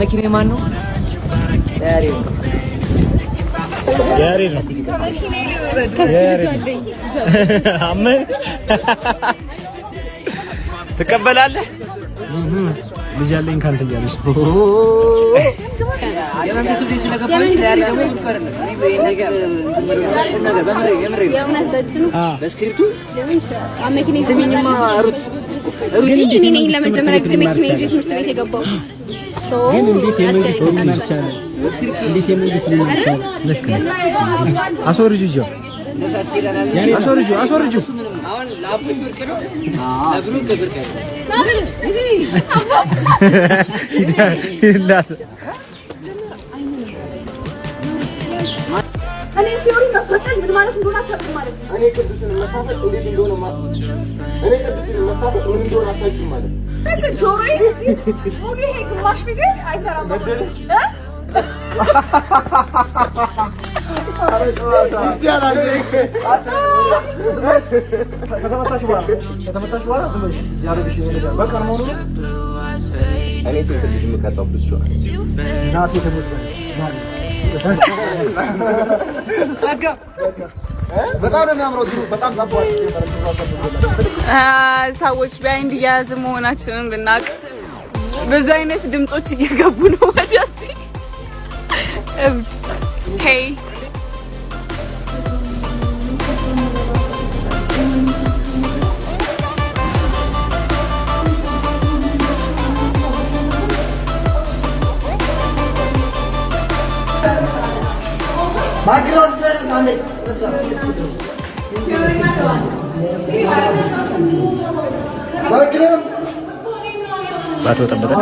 መኪና ማን ነው? ያሬ ነው። አመን ትቀበላለህ? ልጅ አለኝ ካንተ እያለች የመንግስት ልጅ ስለገባች ያሬ ደግሞ ይፈርም ነገር በስክሪፕቱ አመኪኔ ስሚኝማ ሩት እኔ ነኝ ለመጀመሪያ ጊዜ መኪና ይዤ ትምህርት ቤት የገባው። ግን እንዴት የመንግስት ሊሆን ይችላል? እንዴት የመንግስት ሊሆን ይችላል? ልክ አስወርጁ አሁን ለአብስ ብርቅ ነው ለብሩ ብርቅ ነው ይላል እኔ ቲዮሪ መስፈተን ምን ማለት እንደሆነ አታውቅም ማለት ነው። እኔ ቅዱስን መሳፈጥ እንዴት እንደሆነ ማለት እኔ ቅዱስን መሳፈጥ ምን እንደሆነ አታውቅም ማለት እንዴ ሶሪ ሙሉ ይሄ ግማሽ ቢገ አይሰራም ማለት ከተመታሽ በኋላ ዝም ብለሽ ያደርግሽ ነገር በቃ ነው። እኔ ስንት ልጅ የምቀጣው ብቻ ናት የተሞተች በጣም ነው የሚያምረው። በጣም ሰዎች በአይንድ እያያዝ መሆናችንን ብናውቅ ብዙ አይነት ድምጾች እየገቡ ነው ወደዚህ። ሄይ ባክግራውንድ ሰይረን አንዴ ባቶ ጠበቀ